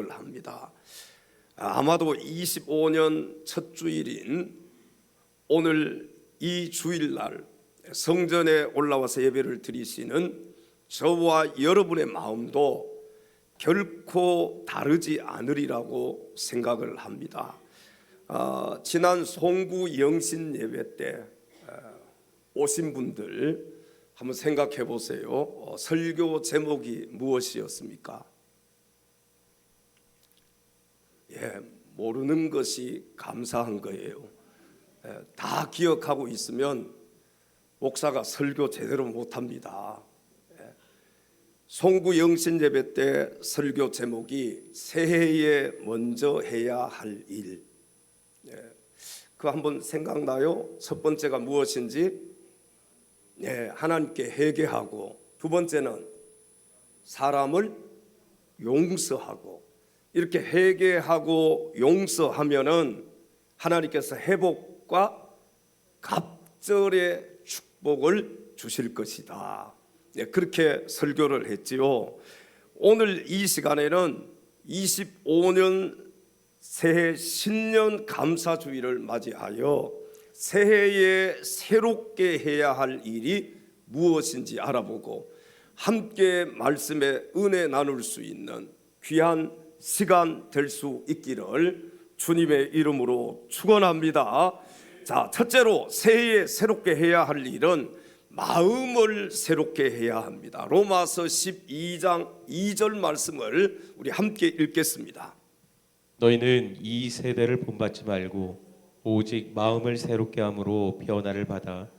생각을 합니다. 아마도 25년 첫 주일인 오늘 이 주일날 성전에 올라와서 예배를 드리시는 저와 여러분의 마음도 결코 다르지 않으리라고 생각을 합니다. 지난 송구 영신 예배 때 오신 분들 한번 생각해 보세요. 설교 제목이 무엇이었습니까? 모르는 것이 감사한 거예요. 다 기억하고 있으면 목사가 설교 제대로 못합니다. 송구 영신 예배 때 설교 제목이 새해에 먼저 해야 할 일. 그거 한번 생각나요? 첫 번째가 무엇인지? 하나님께 회개하고, 두 번째는 사람을 용서하고. 이렇게 회개하고 용서하면은 하나님께서 회복과 갑절의 축복을 주실 것이다. 그렇게 설교를 했지요. 오늘 이 시간에는 25년 새해 신년 감사주일을 맞이하여 새해에 새롭게 해야 할 일이 무엇인지 알아보고 함께 말씀의 은혜 나눌 수 있는 귀한 시간 될 수 있기를 주님의 이름으로 축원합니다. 자, 첫째로 새해에 새롭게 해야 할 일은 마음을 새롭게 해야 합니다. 로마서 12장 2절 말씀을 우리 함께 읽겠습니다. 너희는 이 세대를 본받지 말고 오직 마음을 새롭게 함으로 변화를 받아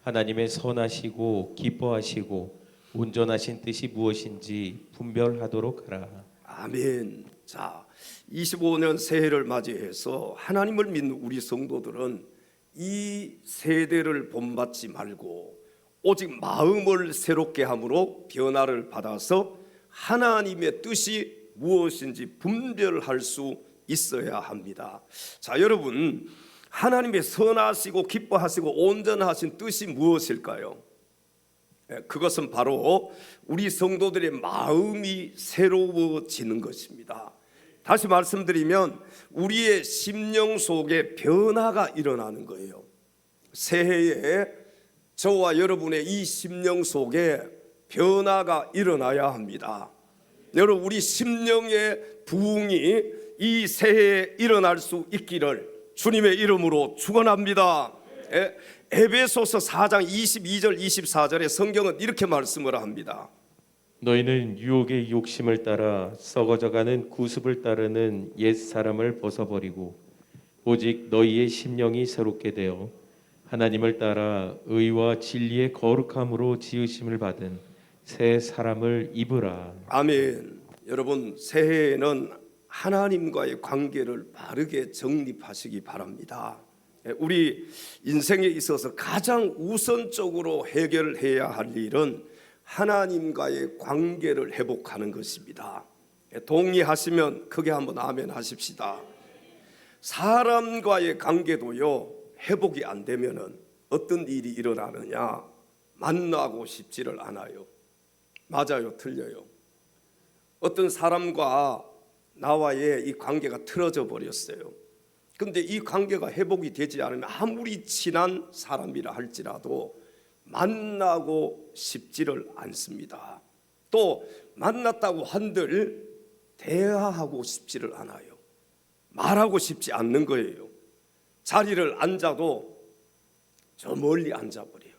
하나님의 선하시고 기뻐하시고 온전하신 뜻이 무엇인지 분별하도록 하라. 아멘. 자, 25년 새해를 맞이해서 하나님을 믿는 우리 성도들은 이 세대를 본받지 말고 오직 마음을 새롭게 함으로 변화를 받아서 하나님의 뜻이 무엇인지 분별할 수 있어야 합니다. 자, 여러분, 하나님의 선하시고 기뻐하시고 온전하신 뜻이 무엇일까요? 그것은 바로 우리 성도들의 마음이 새로워지는 것입니다. 다시 말씀드리면 우리의 심령 속에 변화가 일어나는 거예요. 새해에 저와 여러분의 이 심령 속에 변화가 일어나야 합니다. 여러분, 우리 심령의 부흥이 이 새해에 일어날 수 있기를 주님의 이름으로 축원합니다. 에베소서 4장 22절 24절에 성경은 이렇게 말씀을 합니다. 너희는 유혹의 욕심을 따라 썩어져가는 구습을 따르는 옛 사람을 벗어버리고 오직 너희의 심령이 새롭게 되어 하나님을 따라 의와 진리의 거룩함으로 지으심을 받은 새 사람을 입으라. 아멘. 여러분, 새해에는 하나님과의 관계를 바르게 정립하시기 바랍니다. 우리 인생에 있어서 가장 우선적으로 해결해야 할 일은 하나님과의 관계를 회복하는 것입니다. 동의하시면 크게 한번 아멘 하십시다. 사람과의 관계도요, 회복이 안 되면은 어떤 일이 일어나느냐? 만나고 싶지를 않아요. 맞아요, 틀려요? 어떤 사람과 나와의 이 관계가 틀어져 버렸어요. 근데 이 관계가 회복이 되지 않으면 아무리 친한 사람이라 할지라도 만나고 싶지를 않습니다. 또 만났다고 한들 대화하고 싶지를 않아요. 말하고 싶지 않는 거예요. 자리를 앉아도 저 멀리 앉아버려요.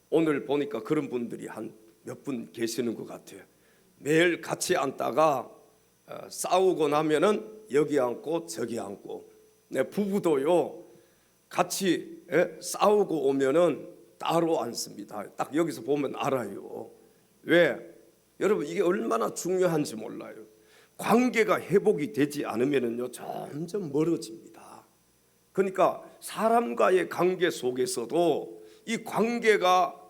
오늘 보니까 그런 분들이 한 몇 분 계시는 것 같아요. 매일 같이 앉다가 싸우고 나면은 여기 앉고 저기 앉고. 부부도요, 같이 싸우고 오면은 따로 앉습니다. 딱 여기서 보면 알아요. 왜? 여러분, 이게 얼마나 중요한지 몰라요. 관계가 회복이 되지 않으면은요, 점점 멀어집니다. 그러니까 사람과의 관계 속에서도 이 관계가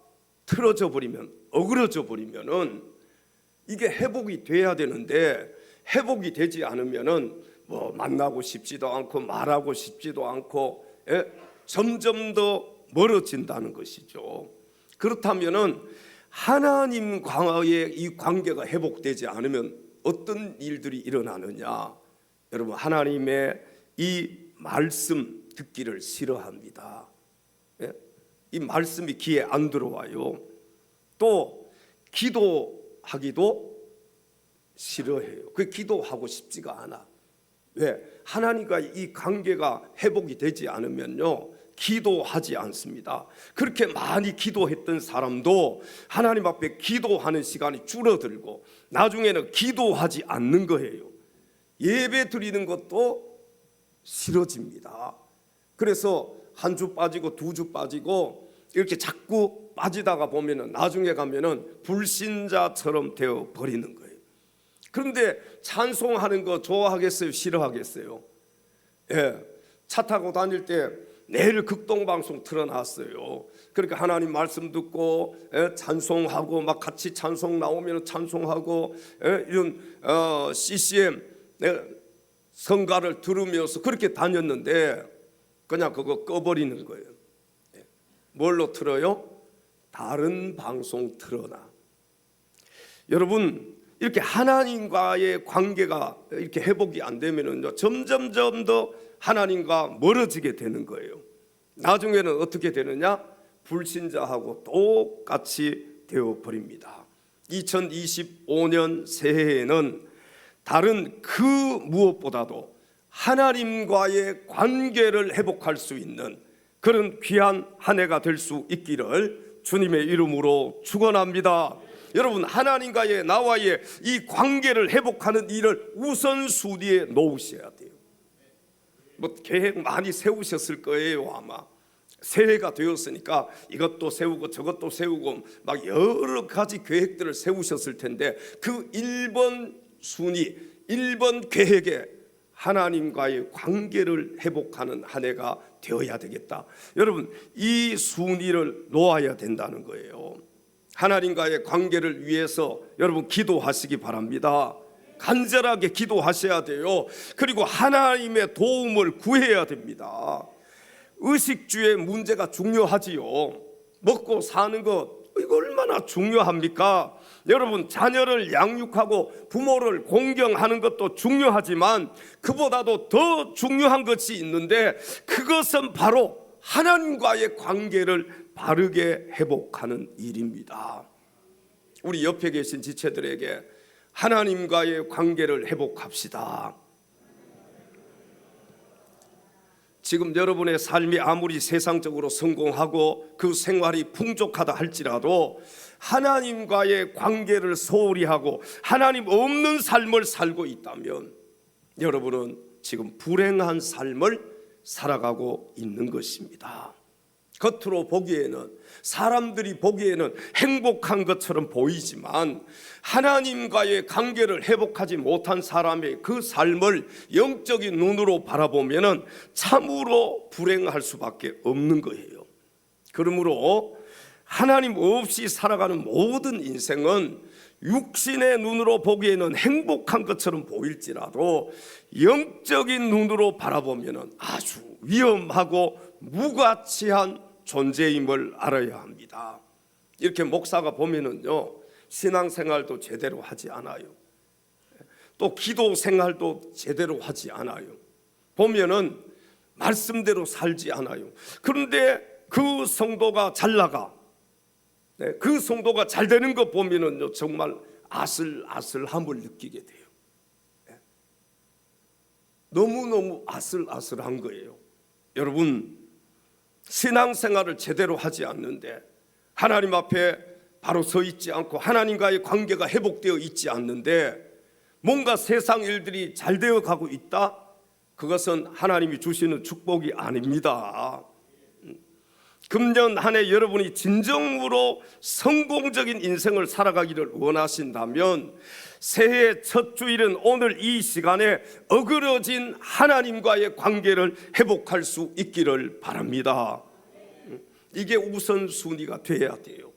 틀어져 버리면, 어그러져 버리면은 이게 회복이 돼야 되는데 회복이 되지 않으면은 뭐 만나고 싶지도 않고 말하고 싶지도 않고 점점 더 멀어진다는 것이죠. 그렇다면은 하나님과의 이 관계가 회복되지 않으면 어떤 일들이 일어나느냐? 여러분, 하나님의 이 말씀 듣기를 싫어합니다. 예? 이 말씀이 귀에 안 들어와요. 또 기도하기도 싫어해요. 그 기도하고 싶지가 않아. 왜? 하나님과 이 관계가 회복이 되지 않으면요, 기도하지 않습니다. 그렇게 많이 기도했던 사람도 하나님 앞에 기도하는 시간이 줄어들고 나중에는 기도하지 않는 거예요. 예배 드리는 것도 싫어집니다. 그래서 한 주 빠지고 두 주 빠지고 이렇게 자꾸 빠지다가 보면은 나중에 가면은 불신자처럼 되어 버리는 거예요. 그런데 찬송하는 거 좋아하겠어요? 싫어하겠어요? 예, 차 타고 다닐 때 내일 극동방송 틀어놨어요. 그러니까 하나님 말씀 듣고 찬송하고 막 같이 찬송 나오면 찬송하고 이런 CCM 성가를 들으면서 그렇게 다녔는데 그냥 그거 꺼버리는 거예요. 뭘로 틀어요? 다른 방송 틀어놔. 여러분, 이렇게 하나님과의 관계가 이렇게 회복이 안 되면은요, 점점 더 하나님과 멀어지게 되는 거예요. 나중에는 어떻게 되느냐? 불신자하고 똑같이 되어 버립니다. 2025년 새해에는 다른 그 무엇보다도 하나님과의 관계를 회복할 수 있는 그런 귀한 한 해가 될 수 있기를 주님의 이름으로 축원합니다. 여러분, 하나님과의 나와의 이 관계를 회복하는 일을 우선순위에 놓으셔야 돼요. 뭐 계획 많이 세우셨을 거예요. 아마 새해가 되었으니까 이것도 세우고 저것도 세우고 막 여러 가지 계획들을 세우셨을 텐데 그 1번 순위, 1번 계획에 하나님과의 관계를 회복하는 한 해가 되어야 되겠다. 여러분, 이 순위를 놓아야 된다는 거예요. 하나님과의 관계를 위해서 여러분 기도하시기 바랍니다. 간절하게 기도하셔야 돼요. 그리고 하나님의 도움을 구해야 됩니다. 의식주의 문제가 중요하지요. 먹고 사는 것, 이거 얼마나 중요합니까? 여러분, 자녀를 양육하고 부모를 공경하는 것도 중요하지만 그보다도 더 중요한 것이 있는데 그것은 바로 하나님과의 관계를 바르게 회복하는 일입니다. 우리 옆에 계신 지체들에게 하나님과의 관계를 회복합시다. 지금 여러분의 삶이 아무리 세상적으로 성공하고 그 생활이 풍족하다 할지라도 하나님과의 관계를 소홀히 하고 하나님 없는 삶을 살고 있다면 여러분은 지금 불행한 삶을 살아가고 있는 것입니다. 겉으로 보기에는, 사람들이 보기에는 행복한 것처럼 보이지만 하나님과의 관계를 회복하지 못한 사람의 그 삶을 영적인 눈으로 바라보면 참으로 불행할 수밖에 없는 거예요. 그러므로 하나님 없이 살아가는 모든 인생은 육신의 눈으로 보기에는 행복한 것처럼 보일지라도 영적인 눈으로 바라보면 아주 위험하고 무가치한 존재임을 알아야 합니다. 이렇게 목사가 보면은요, 신앙생활도 제대로 하지 않아요. 또 기도 생활도 제대로 하지 않아요. 보면은 말씀대로 살지 않아요. 그런데 그 성도가 잘 나가, 그 성도가 잘 되는 거 보면은요, 정말 아슬아슬함을 느끼게 돼요. 너무너무 아슬아슬한 거예요. 여러분, 신앙생활을 제대로 하지 않는데 하나님 앞에 바로 서 있지 않고 하나님과의 관계가 회복되어 있지 않는데 뭔가 세상 일들이 잘 되어 가고 있다? 그것은 하나님이 주시는 축복이 아닙니다. 금년 한 해 여러분이 진정으로 성공적인 인생을 살아가기를 원하신다면 새해 첫 주일은 오늘 이 시간에 어그러진 하나님과의 관계를 회복할 수 있기를 바랍니다. 이게 우선순위가 돼야 돼요.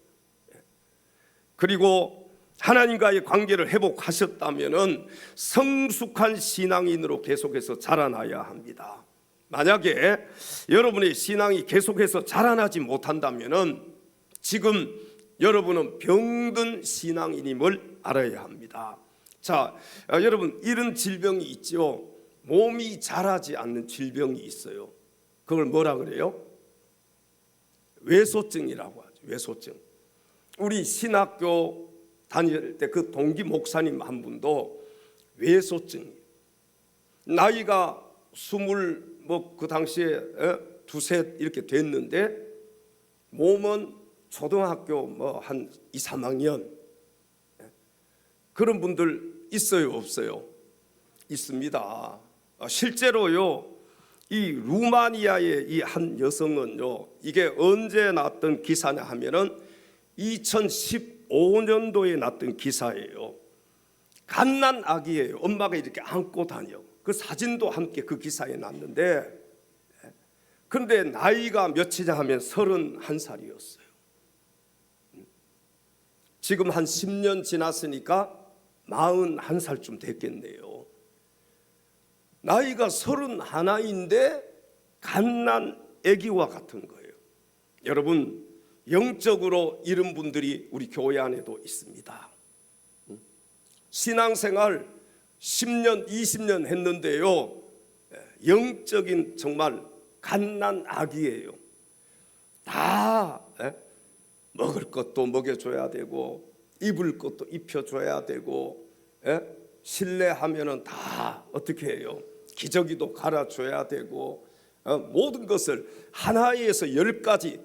그리고 하나님과의 관계를 회복하셨다면 성숙한 신앙인으로 계속해서 자라나야 합니다. 만약에 여러분의 신앙이 계속해서 자라나지 못한다면 지금 여러분은 병든 신앙인임을 알아야 합니다. 자, 여러분 이런 질병이 있죠. 몸이 자라지 않는 질병이 있어요. 그걸 뭐라 그래요? 외소증이라고 하죠. 외소증. 우리 신학교 다닐 때 그 동기 목사님 한 분도 외소증, 나이가 그 당시에 두세 이렇게 됐는데 몸은 초등학교 한 2, 3학년 그런 분들 있어요, 없어요? 있습니다. 실제로요, 이 루마니아의 이 한 여성은요, 이게 언제 났던 기사냐 하면은 2015년도에 났던 기사예요. 갓난 아기예요. 엄마가 이렇게 안고 다녀. 그 사진도 함께 그 기사에 났는데, 그런데 나이가 몇이냐 하면 31살이었어요. 지금 한 10년 지났으니까 41살쯤 됐겠네요. 나이가 31인데 갓난 아기와 같은 거예요. 여러분, 영적으로 이런 분들이 우리 교회 안에도 있습니다. 신앙생활 10년, 20년 했는데요, 영적인 정말 갓난 아기예요. 다 먹을 것도 먹여줘야 되고, 입을 것도 입혀줘야 되고, 실례하면은 다 어떻게 해요? 기저귀도 갈아줘야 되고, 모든 것을 하나에서 10가지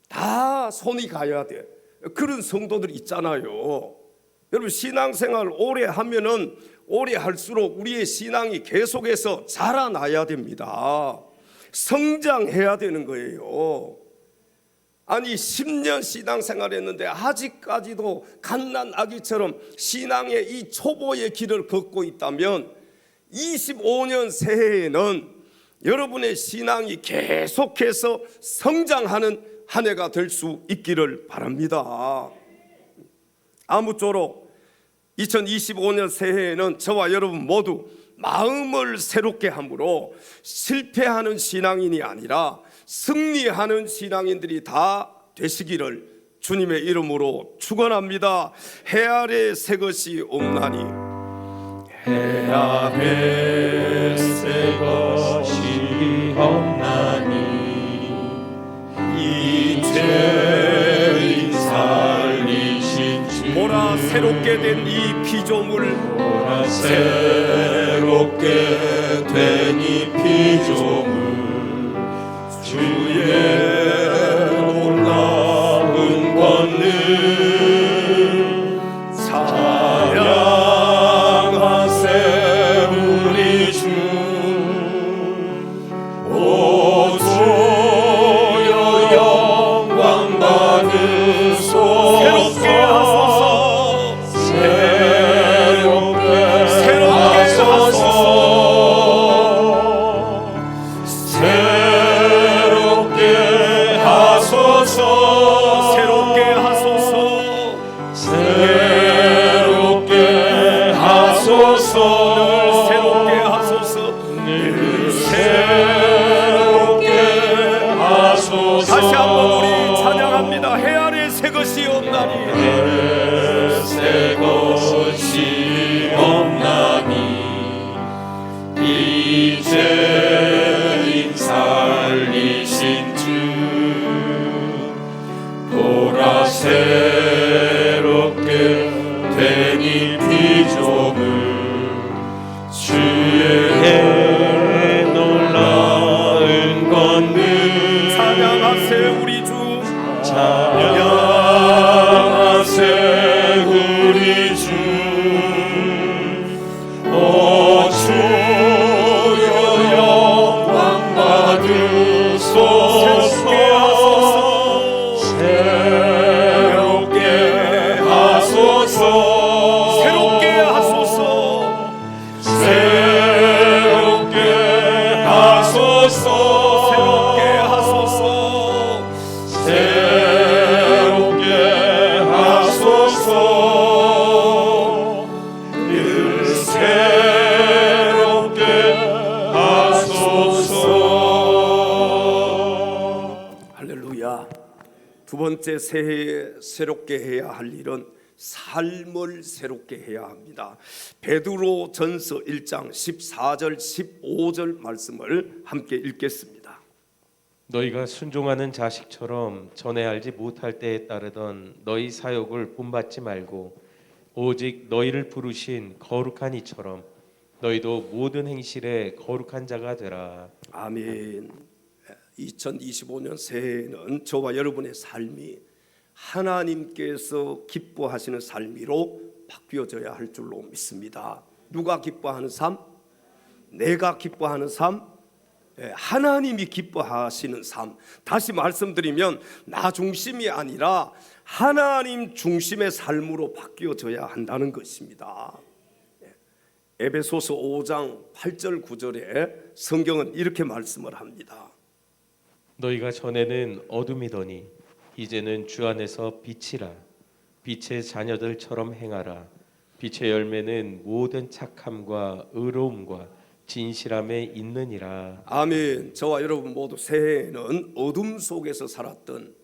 다 손이 가야 돼. 그런 성도들 있잖아요. 여러분, 신앙생활 오래 하면은 오래 할수록 우리의 신앙이 계속해서 자라나야 됩니다. 성장해야 되는 거예요. 아니 10년 신앙생활 했는데 아직까지도 갓난 아기처럼 신앙의 이 초보의 길을 걷고 있다면 25년 새해에는 여러분의 신앙이 계속해서 성장하는 한 해가 될 수 있기를 바랍니다. 아무쪼록 2025년 새해에는 저와 여러분 모두 마음을 새롭게 함으로 실패하는 신앙인이 아니라 승리하는 신앙인들이 다 되시기를 주님의 이름으로 축원합니다. 해 아래 새 것이 없나니, 해 아래 새 것이 없나니, 이제 살리신 주. 보라 새롭게 된 이 피조물, 보라 새롭게 된 이 피조물, 주의 놀라운 권능 찬양하세 우리 주. 오 주여 영광 받으소서. 새롭게 하소서. 다시 한번 우리 찬양합니다. 해 아래 새 것이 없나니, 새 것이 없나니, 이제 살리신 주. 보라 새롭게 된 이 피조물, 주의 놀라운 권능 찬양하세 우리 주. 찬양하세 우리 주. 오 주여 영광 받으소서. 새롭게 하소서. 새롭게 하소서. 새롭게 하소서. 새롭게 하소서. 새롭게 하소서. 늘 새롭게 하소서. 할렐루야. 두 번째 새해에 새롭게 해야 할 일은 삶을 새롭게 해야 합니다. 베드로전서 1장 14절 15절 말씀을 함께 읽겠습니다. 너희가 순종하는 자식처럼 전에 알지 못할 때에 따르던 너희 사욕을 본받지 말고 오직 너희를 부르신 거룩한 이처럼 너희도 모든 행실에 거룩한 자가 되라. 아멘. 2025년 새해에는 저와 여러분의 삶이 하나님께서 기뻐하시는 삶으로 바뀌어져야 할 줄로 믿습니다. 누가 기뻐하는 삶? 내가 기뻐하는 삶? 하나님이 기뻐하시는 삶. 다시 말씀드리면 나 중심이 아니라 하나님 중심의 삶으로 바뀌어져야 한다는 것입니다. 에베소서 5장 8절 9절에 성경은 이렇게 말씀을 합니다. 너희가 전에는 어둠이더니 이제는 주 안에서 빛이라. 빛의 자녀들처럼 행하라. 빛의 열매는 모든 착함과 의로움과 진실함에 있느니라. 아멘. 저와 여러분 모두 새해에는 어둠 속에서 살았던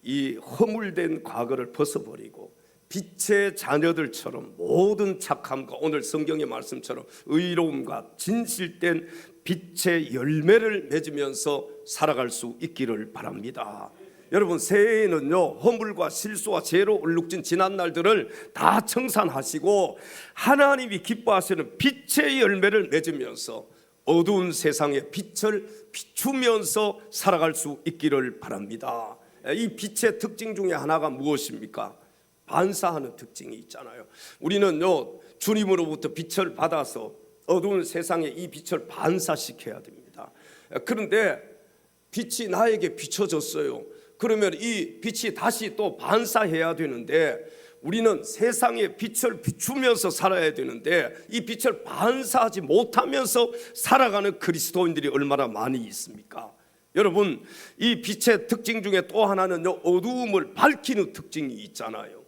이 허물된 과거를 벗어버리고 빛의 자녀들처럼 모든 착함과 오늘 성경의 말씀처럼 의로움과 진실된 빛의 열매를 맺으면서 살아갈 수 있기를 바랍니다. 여러분 새해에는요 허물과 실수와 죄로 얼룩진 지난 날들을 다 청산하시고 하나님이 기뻐하시는 빛의 열매를 맺으면서 어두운 세상에 빛을 비추면서 살아갈 수 있기를 바랍니다. 이 빛의 특징 중에 하나가 무엇입니까? 반사하는 특징이 있잖아요. 우리는요 주님으로부터 빛을 받아서 어두운 세상에 이 빛을 반사시켜야 됩니다. 그런데 빛이 나에게 비춰졌어요. 그러면 이 빛이 다시 또 반사해야 되는데 우리는 세상에 빛을 비추면서 살아야 되는데 이 빛을 반사하지 못하면서 살아가는 그리스도인들이 얼마나 많이 있습니까? 여러분 이 빛의 특징 중에 또 하나는요 어두움을 밝히는 특징이 있잖아요.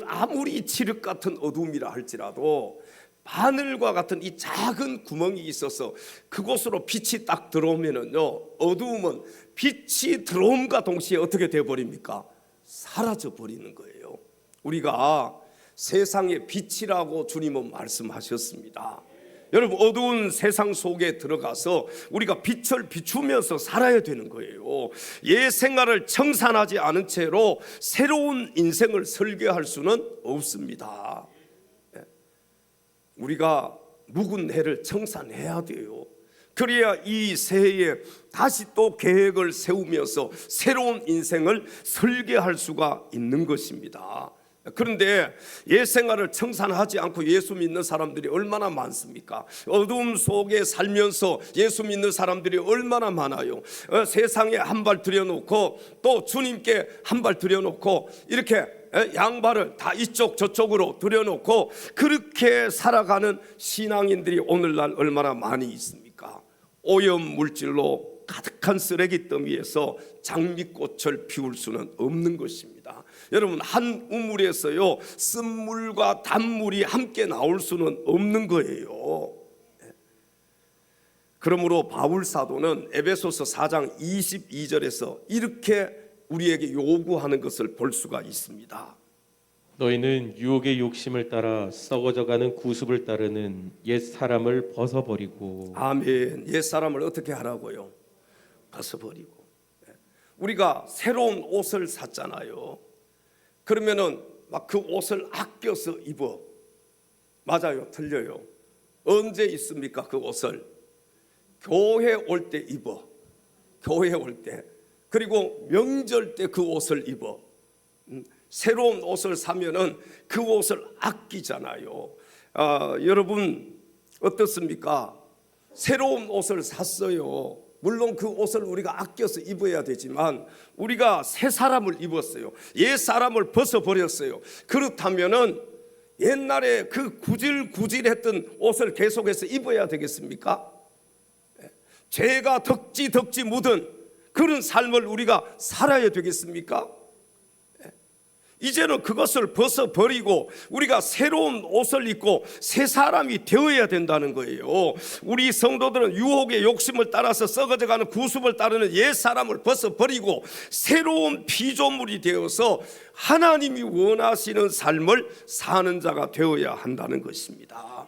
아무리 칠흑 같은 어둠이라 할지라도 바늘과 같은 이 작은 구멍이 있어서 그곳으로 빛이 딱 들어오면은요 어두움은 빛이 들어옴과 동시에 어떻게 되어버립니까? 사라져 버리는 거예요. 우리가 세상의 빛이라고 주님은 말씀하셨습니다. 여러분 어두운 세상 속에 들어가서 우리가 빛을 비추면서 살아야 되는 거예요. 옛 생활을 청산하지 않은 채로 새로운 인생을 설계할 수는 없습니다. 우리가 묵은 해를 청산해야 돼요. 그래야 이 새해에 다시 또 계획을 세우면서 새로운 인생을 설계할 수가 있는 것입니다. 그런데 옛 생활을 청산하지 않고 예수 믿는 사람들이 얼마나 많습니까? 어두움 속에 살면서 예수 믿는 사람들이 얼마나 많아요. 세상에 한 발 들여놓고 또 주님께 한 발 들여놓고 이렇게 양발을 다 이쪽 저쪽으로 들여놓고 그렇게 살아가는 신앙인들이 오늘날 얼마나 많이 있습니까? 오염 물질로 가득한 쓰레기 더미에서 장미꽃을 피울 수는 없는 것입니다. 여러분 한 우물에서요 쓴물과 단물이 함께 나올 수는 없는 거예요. 그러므로 바울 사도는 에베소서 4장 22절에서 이렇게 우리에게 요구하는 것을 볼 수가 있습니다. 너희는 유혹의 욕심을 따라 썩어져가는 구습을 따르는 옛 사람을 벗어버리고. 아멘. 옛 사람을 어떻게 하라고요? 벗어버리고. 우리가 새로운 옷을 샀잖아요. 그러면은 막 그 옷을 아껴서 입어. 맞아요, 틀려요. 언제 입습니까? 그 옷을 교회 올 때 입어. 교회 올 때. 그리고 명절 때 그 옷을 입어. 새로운 옷을 사면은 그 옷을 아끼잖아요. 여러분 어떻습니까? 새로운 옷을 샀어요. 물론 그 옷을 우리가 아껴서 입어야 되지만 우리가 새 사람을 입었어요. 옛 사람을 벗어버렸어요. 그렇다면은 옛날에 그 구질구질했던 옷을 계속해서 입어야 되겠습니까? 죄가 덕지 묻은 그런 삶을 우리가 살아야 되겠습니까? 이제는 그것을 벗어버리고 우리가 새로운 옷을 입고 새 사람이 되어야 된다는 거예요. 우리 성도들은 유혹의 욕심을 따라서 썩어져가는 구습을 따르는 옛 사람을 벗어버리고 새로운 피조물이 되어서 하나님이 원하시는 삶을 사는 자가 되어야 한다는 것입니다.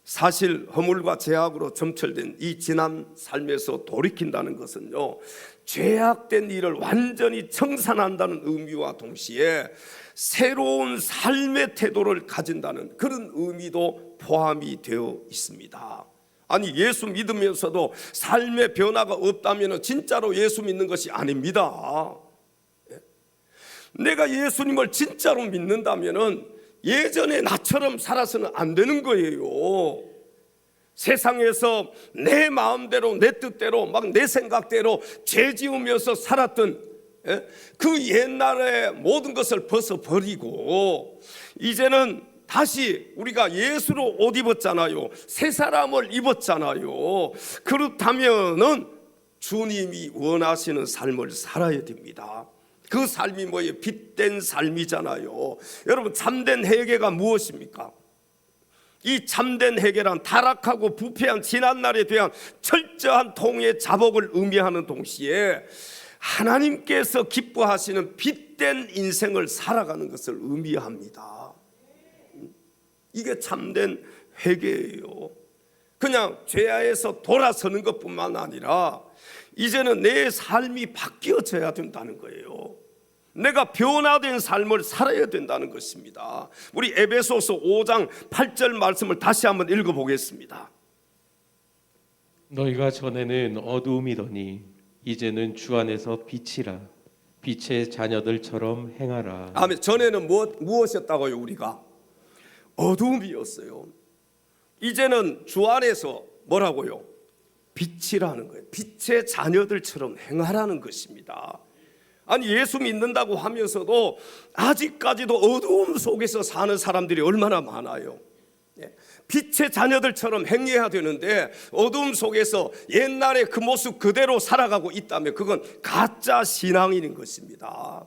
사실 허물과 죄악으로 점철된 이 지난 삶에서 돌이킨다는 것은요, 죄악된 일을 완전히 청산한다는 의미와 동시에 새로운 삶의 태도를 가진다는 그런 의미도 포함이 되어 있습니다. 아니, 예수 믿으면서도 삶의 변화가 없다면 진짜로 예수 믿는 것이 아닙니다. 내가 예수님을 진짜로 믿는다면 예전에 나처럼 살아서는 안 되는 거예요. 세상에서 내 마음대로 내 뜻대로 막 내 생각대로 죄 지으면서 살았던 그 옛날의 모든 것을 벗어버리고 이제는 다시 우리가 예수로 옷 입었잖아요. 새 사람을 입었잖아요. 그렇다면은 주님이 원하시는 삶을 살아야 됩니다. 그 삶이 뭐예요? 빛된 삶이잖아요. 여러분, 참된 회개가 무엇입니까? 이 참된 회개란 타락하고 부패한 지난날에 대한 철저한 통의 자복을 의미하는 동시에 하나님께서 기뻐하시는 빛된 인생을 살아가는 것을 의미합니다. 이게 참된 회개예요. 그냥 죄아에서 돌아서는 것뿐만 아니라 이제는 내 삶이 바뀌어져야 된다는 거예요. 내가 변화된 삶을 살아야 된다는 것입니다. 우리 에베소서 5장 8절 말씀을 다시 한번 읽어보겠습니다. 너희가 전에는 어두움이더니 이제는 주 안에서 빛이라. 빛의 자녀들처럼 행하라. 아멘. 전에는 무엇이었다고요? 우리가 어두움이었어요. 이제는 주 안에서 뭐라고요? 빛이라는 거예요. 빛의 자녀들처럼 행하라는 것입니다. 아니, 예수 믿는다고 하면서도 아직까지도 어두움 속에서 사는 사람들이 얼마나 많아요. 빛의 자녀들처럼 행해야 되는데 어두움 속에서 옛날의 그 모습 그대로 살아가고 있다면 그건 가짜 신앙인 것입니다.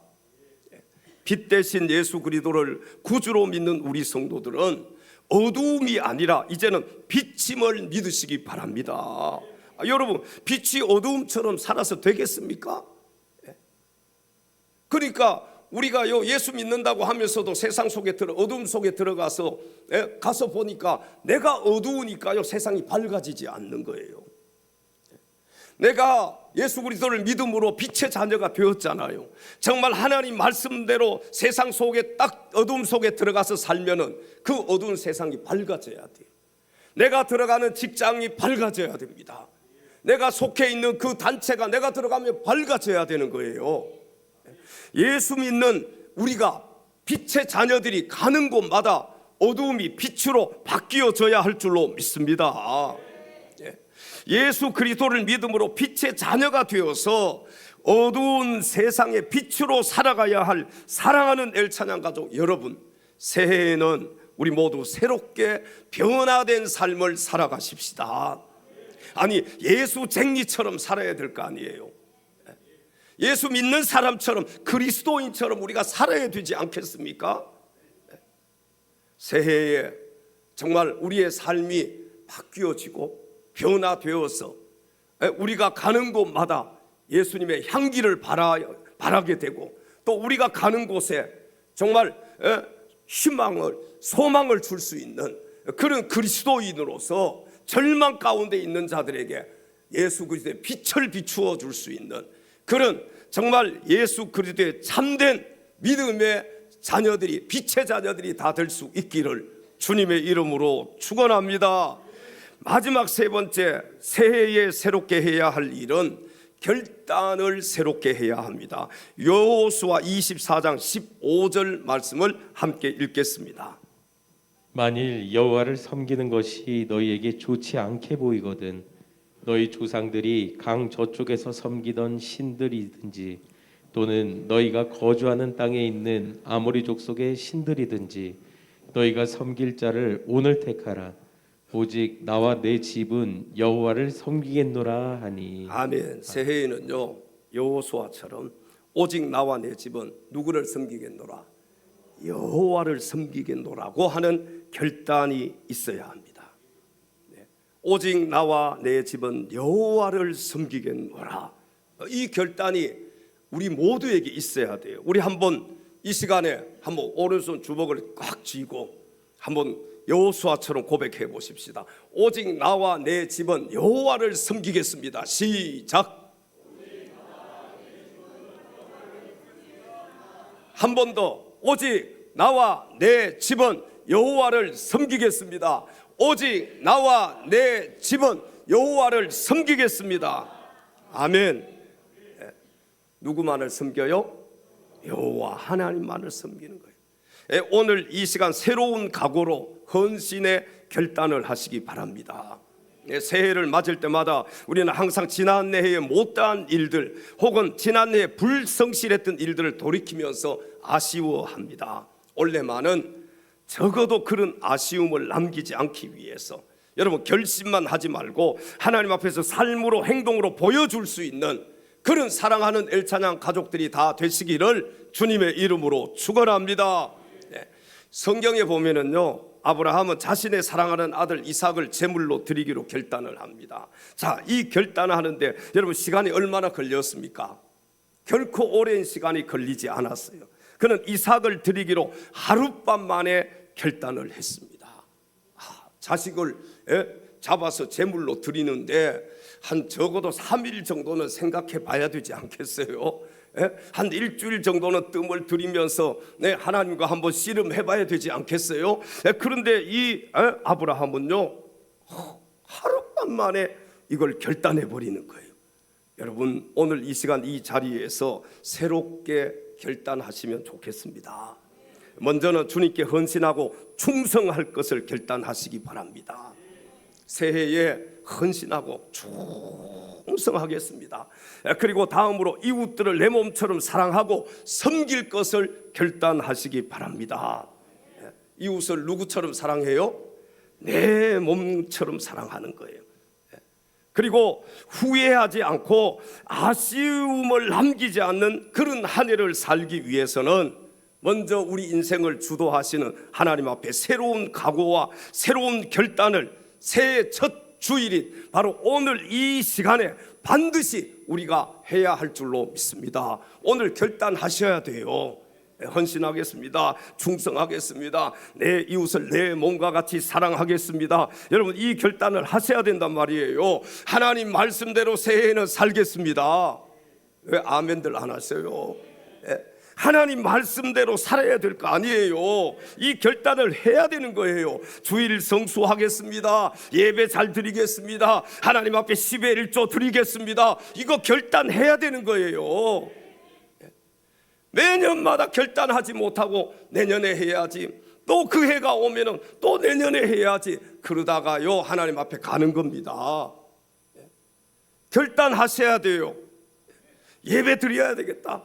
빛 대신 예수 그리스도를 구주로 믿는 우리 성도들은 어두움이 아니라 이제는 빛임을 믿으시기 바랍니다. 여러분, 빛이 어두움처럼 살아서 되겠습니까? 그러니까 우리가요, 예수 믿는다고 하면서도 세상 속에 어두움 속에 들어가서 가서 보니까 내가 어두우니까요, 세상이 밝아지지 않는 거예요. 내가 예수 그리스도를 믿음으로 빛의 자녀가 되었잖아요. 정말 하나님 말씀대로 세상 속에 딱 어두움 속에 들어가서 살면은 그 어두운 세상이 밝아져야 돼요. 내가 들어가는 직장이 밝아져야 됩니다. 내가 속해 있는 그 단체가 내가 들어가면 밝아져야 되는 거예요. 예수 믿는 우리가 빛의 자녀들이 가는 곳마다 어두움이 빛으로 바뀌어져야 할 줄로 믿습니다. 예수 그리스도를 믿음으로 빛의 자녀가 되어서 어두운 세상의 빛으로 살아가야 할 사랑하는 엘찬양 가족 여러분, 새해에는 우리 모두 새롭게 변화된 삶을 살아가십시다. 아니, 예수 쟁리처럼 살아야 될 거 아니에요. 예수 믿는 사람처럼 그리스도인처럼 우리가 살아야 되지 않겠습니까? 새해에 정말 우리의 삶이 바뀌어지고 변화되어서 우리가 가는 곳마다 예수님의 향기를 바라게 되고 또 우리가 가는 곳에 정말 희망을 소망을 줄 수 있는 그런 그리스도인으로서 절망 가운데 있는 자들에게 예수 그리스도의 빛을 비추어 줄 수 있는 그런 정말 예수 그리스도의 참된 믿음의 자녀들이 빛의 자녀들이 다 될 수 있기를 주님의 이름으로 축원합니다. 마지막 세 번째, 새해에 새롭게 해야 할 일은 결단을 새롭게 해야 합니다. 여호수아 24장 15절 말씀을 함께 읽겠습니다. 만일 여호와를 섬기는 것이 너희에게 좋지 않게 보이거든 너희 조상들이 강 저쪽에서 섬기던 신들이든지 또는 너희가 거주하는 땅에 있는 아모리 족속의 신들이든지 너희가 섬길 자를 오늘 택하라. 오직 나와 내 집은 여호와를 섬기겠노라 하니. 아멘. 새해에는요, 여호수아처럼 오직 나와 내 집은 누구를 섬기겠노라? 여호와를 섬기겠노라고 하는 결단이 있어야 합니다. 오직 나와 내 집은 여호와를 섬기겠노라. 이 결단이 우리 모두에게 있어야 돼요. 우리 한번 이 시간에 한번 오른손 주먹을 꽉 쥐고 한번 여호수아처럼 고백해 보십시다. 오직 나와 내 집은 여호와를 섬기겠습니다. 시작. 한 번 더. 오직 나와 내 집은 여호와를 섬기겠습니다. 오직 나와 내 집은 여호와를 섬기겠습니다. 아멘. 누구만을 섬겨요? 여호와 하나님만을 섬기는 거예요. 오늘 이 시간 새로운 각오로 헌신의 결단을 하시기 바랍니다. 새해를 맞을 때마다 우리는 항상 지난해에 못다한 일들 혹은 지난해에 불성실했던 일들을 돌이키면서 아쉬워합니다. 올해만은 적어도 그런 아쉬움을 남기지 않기 위해서 여러분 결심만 하지 말고 하나님 앞에서 삶으로 행동으로 보여줄 수 있는 그런 사랑하는 엘찬양 가족들이 다 되시기를 주님의 이름으로 축원합니다. 성경에 보면은요, 아브라함은 자신의 사랑하는 아들 이삭을 제물로 드리기로 결단을 합니다. 자, 이 결단을 하는데 여러분 시간이 얼마나 걸렸습니까? 결코 오랜 시간이 걸리지 않았어요. 그는 이삭을 드리기로 하룻밤 만에 결단을 했습니다. 자식을 잡아서 제물로 드리는데 한 적어도 3일 정도는 생각해 봐야 되지 않겠어요? 한 일주일 정도는 뜸을 들이면서 하나님과 한번 씨름해 봐야 되지 않겠어요? 그런데 이 아브라함은요, 하룻밤 만에 이걸 결단해 버리는 거예요. 여러분 오늘 이 시간 이 자리에서 새롭게 결단하시면 좋겠습니다. 먼저는 주님께 헌신하고 충성할 것을 결단하시기 바랍니다. 새해에 헌신하고 충성하겠습니다. 그리고 다음으로 이웃들을 내 몸처럼 사랑하고 섬길 것을 결단하시기 바랍니다. 이웃을 누구처럼 사랑해요? 내 몸처럼 사랑하는 거예요. 그리고 후회하지 않고 아쉬움을 남기지 않는 그런 한 해를 살기 위해서는 먼저 우리 인생을 주도하시는 하나님 앞에 새로운 각오와 새로운 결단을 새해 첫 주일인 바로 오늘 이 시간에 반드시 우리가 해야 할 줄로 믿습니다. 오늘 결단하셔야 돼요. 헌신하겠습니다. 충성하겠습니다. 내 이웃을 내 몸과 같이 사랑하겠습니다. 여러분 이 결단을 하셔야 된단 말이에요. 하나님 말씀대로 새해에는 살겠습니다. 왜 아멘들 안 하세요? 하나님 말씀대로 살아야 될 거 아니에요. 이 결단을 해야 되는 거예요. 주일 성수하겠습니다. 예배 잘 드리겠습니다. 하나님 앞에 10의 1조 드리겠습니다. 이거 결단해야 되는 거예요. 매년마다 결단하지 못하고 내년에 해야지, 또 그 해가 오면은 또 내년에 해야지, 그러다가요 하나님 앞에 가는 겁니다. 결단하셔야 돼요. 예배 드려야 되겠다.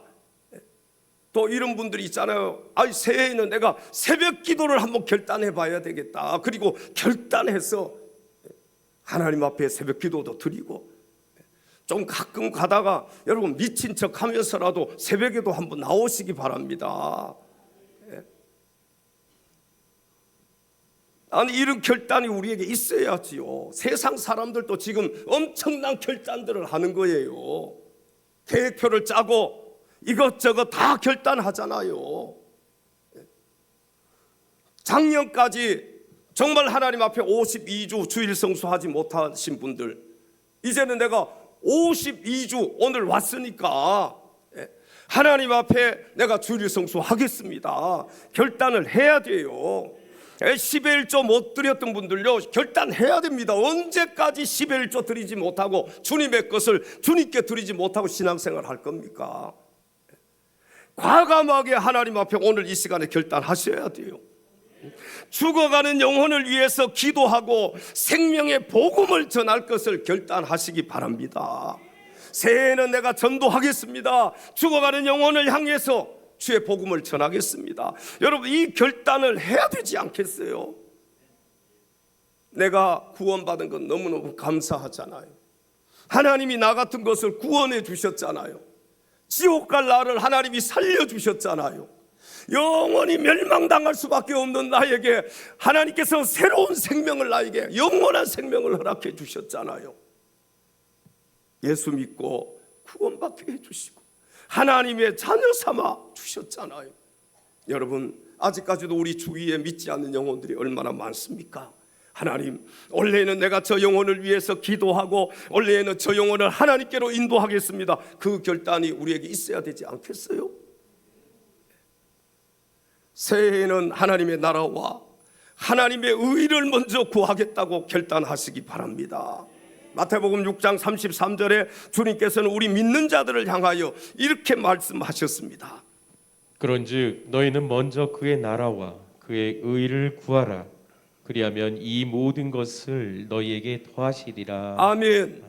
또 이런 분들이 있잖아요. 새해에는 내가 새벽 기도를 한번 결단해 봐야 되겠다. 그리고 결단해서 하나님 앞에 새벽 기도도 드리고, 좀 가끔 가다가 여러분 미친 척 하면서라도 새벽에도 한번 나오시기 바랍니다. 아니 이런 결단이 우리에게 있어야지요. 세상 사람들도 지금 엄청난 결단들을 하는 거예요. 계획표를 짜고 이것저것 다 결단하잖아요. 작년까지 정말 하나님 앞에 52주 주일 성수하지 못하신 분들, 이제는 내가 52주 오늘 왔으니까 하나님 앞에 내가 주일 성수하겠습니다. 결단을 해야 돼요. 10의 1조 못 드렸던 분들요, 결단해야 됩니다. 언제까지 10의 1조 드리지 못하고 주님의 것을 주님께 드리지 못하고 신앙생활 할 겁니까? 과감하게 하나님 앞에 오늘 이 시간에 결단하셔야 돼요. 죽어가는 영혼을 위해서 기도하고 생명의 복음을 전할 것을 결단하시기 바랍니다. 새해에는 내가 전도하겠습니다. 죽어가는 영혼을 향해서 주의 복음을 전하겠습니다. 여러분 이 결단을 해야 되지 않겠어요? 내가 구원받은 건 너무너무 감사하잖아요. 하나님이 나 같은 것을 구원해 주셨잖아요. 지옥 갈 나를 하나님이 살려주셨잖아요. 영원히 멸망당할 수밖에 없는 나에게 하나님께서 새로운 생명을, 나에게 영원한 생명을 허락해 주셨잖아요. 예수 믿고 구원받게 해주시고 하나님의 자녀 삼아 주셨잖아요. 여러분, 아직까지도 우리 주위에 믿지 않는 영혼들이 얼마나 많습니까? 하나님, 원래는 내가 저 영혼을 위해서 기도하고 원래는 저 영혼을 하나님께로 인도하겠습니다. 그 결단이 우리에게 있어야 되지 않겠어요? 새해에는 하나님의 나라와 하나님의 의를 먼저 구하겠다고 결단하시기 바랍니다. 마태복음 6장 33절에 주님께서는 우리 믿는 자들을 향하여 이렇게 말씀하셨습니다. 그런즉 너희는 먼저 그의 나라와 그의 의를 구하라. 그리하면 이 모든 것을 너희에게 더하시리라. 아멘.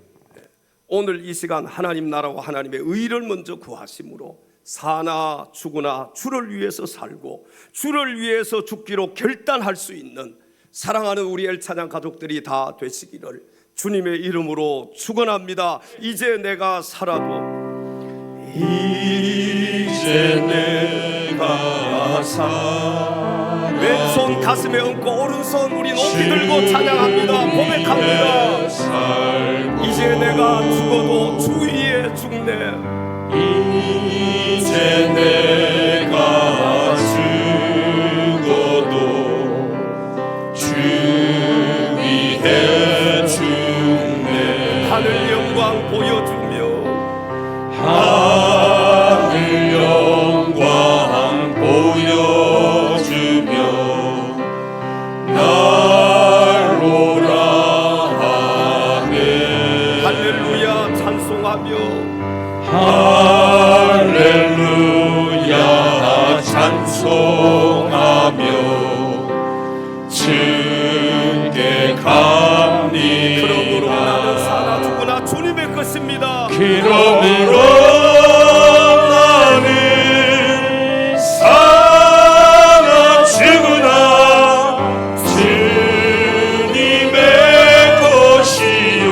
오늘 이 시간 하나님 나라와 하나님의 의를 먼저 구하심으로 사나 죽으나 주를 위해서 살고 주를 위해서 죽기로 결단할 수 있는 사랑하는 우리 엘찬양 가족들이 다 되시기를 주님의 이름으로 축원합니다. 이제 내가 살아도 이제 내가 살아 왼손 가슴에 얹고 오른손 우리 높이 들고 찬양합니다. 고백합니다. 이제 내가 죽어도 주 위에 죽네. 이제 내가 죽어도 주 위에 죽네. 하늘 영광 보여주며 하늘 영광 보여주며 날 오라 하네. 할렐루야 찬송하며 할렐루야 찬송하며 주께 갑니다. 그러므로 나는 살아 죽으나 주님의 것입니다. 그러므로 나는 살아 죽으나 주님의 것이요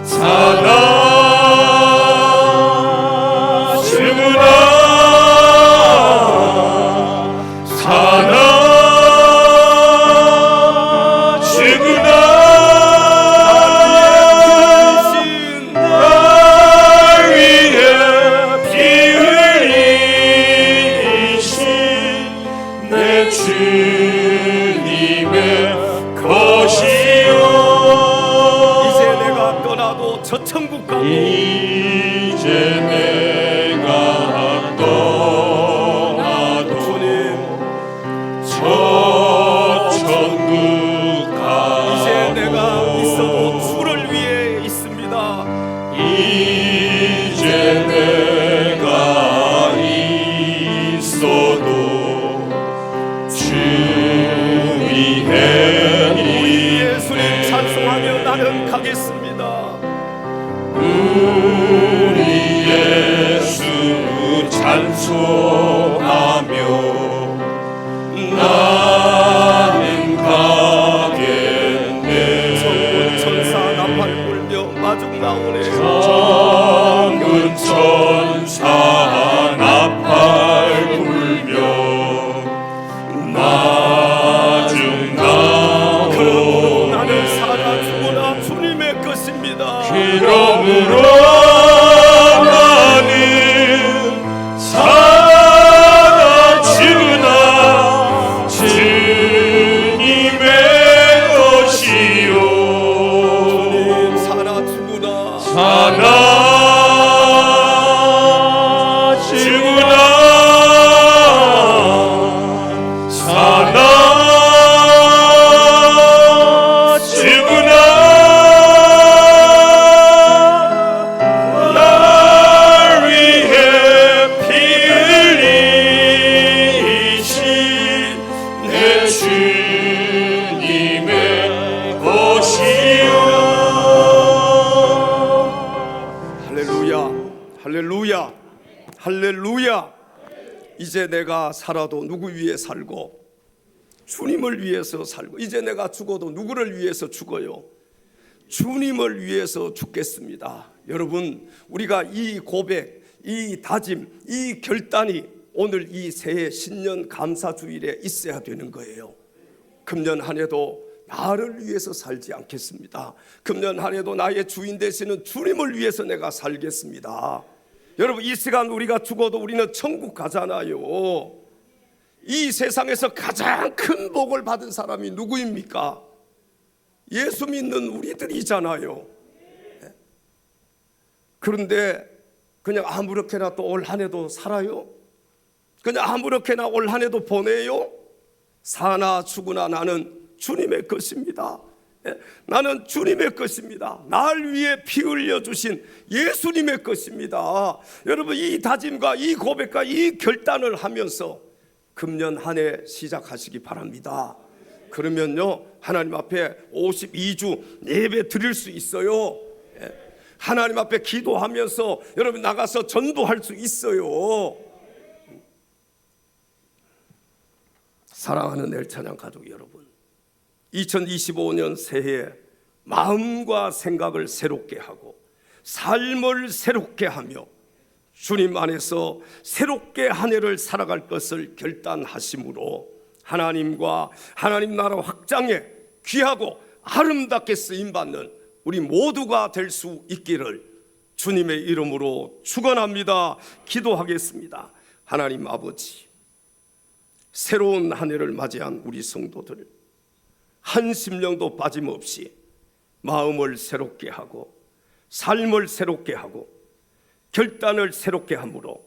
살아 죽으나 살아 죽으나 날 위해 피 흘리신 내 주님의 것이요 이제 내가 떠나도 저 천국 가고 이제 내가 떠나도 주님 저 천국 가고 이제 내가 있어도 주를 위해 있습니다. 이제 내가 있어도 주 위에 우리 예수님 찬송하며 나는 가겠습니다. 우리 예수 찬송하며 나는 가겠네. 천군 천사 나팔 불며 마중 나오네. 천군 천사 나팔 불며 마중 나오네. 그러므로 나는 살아 죽으나 주님의 것입니다. 그러므로 나는 살아 죽으나 주님의 것이요 주님 살아 죽으나 살아 죽으나 살아 죽으나 날 위해 피 흘리신 내 주님의 것이요 할렐루야 할렐루야 할렐루야. 이제 내가 살아도 누구 위해 살고 주님을 위해서 살고 이제 내가 죽어도 누구를 위해서 죽어요? 주님을 위해서 죽겠습니다. 여러분, 우리가 이 고백, 이 다짐, 이 결단이 오늘 이 새해 신년 감사주일에 있어야 되는 거예요. 금년 한 해도 나를 위해서 살지 않겠습니다. 금년 한 해도 나의 주인 되시는 주님을 위해서 내가 살겠습니다. 여러분, 이 시간 우리가 죽어도 우리는 천국 가잖아요. 이 세상에서 가장 큰 복을 받은 사람이 누구입니까? 예수 믿는 우리들이잖아요. 그런데 그냥 아무렇게나 또 올 한 해도 살아요? 그냥 아무렇게나 올 한 해도 보내요? 사나 죽으나 나는 주님의 것입니다. 나는 주님의 것입니다. 날 위해 피 흘려 주신 예수님의 것입니다. 여러분, 이 다짐과 이 고백과 이 결단을 하면서 금년 한 해 시작하시기 바랍니다. 그러면요, 하나님 앞에 52주 예배 드릴 수 있어요. 하나님 앞에 기도하면서 여러분 나가서 전도할 수 있어요. 사랑하는 엘찬양 가족 여러분, 2025년 새해에 마음과 생각을 새롭게 하고 삶을 새롭게 하며 주님 안에서 새롭게 한 해를 살아갈 것을 결단하심으로 하나님과 하나님 나라 확장에 귀하고 아름답게 쓰임받는 우리 모두가 될 수 있기를 주님의 이름으로 축원합니다. 기도하겠습니다. 하나님 아버지, 새로운 한 해를 맞이한 우리 성도들 한 심령도 빠짐없이 마음을 새롭게 하고 삶을 새롭게 하고 결단을 새롭게 함으로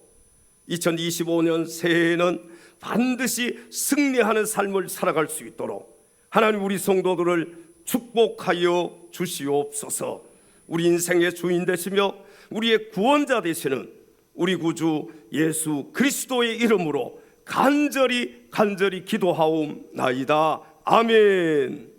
2025년 새해에는 반드시 승리하는 삶을 살아갈 수 있도록 하나님 우리 성도들을 축복하여 주시옵소서. 우리 인생의 주인 되시며 우리의 구원자 되시는 우리 구주 예수 그리스도의 이름으로 간절히 기도하옵나이다. 아멘.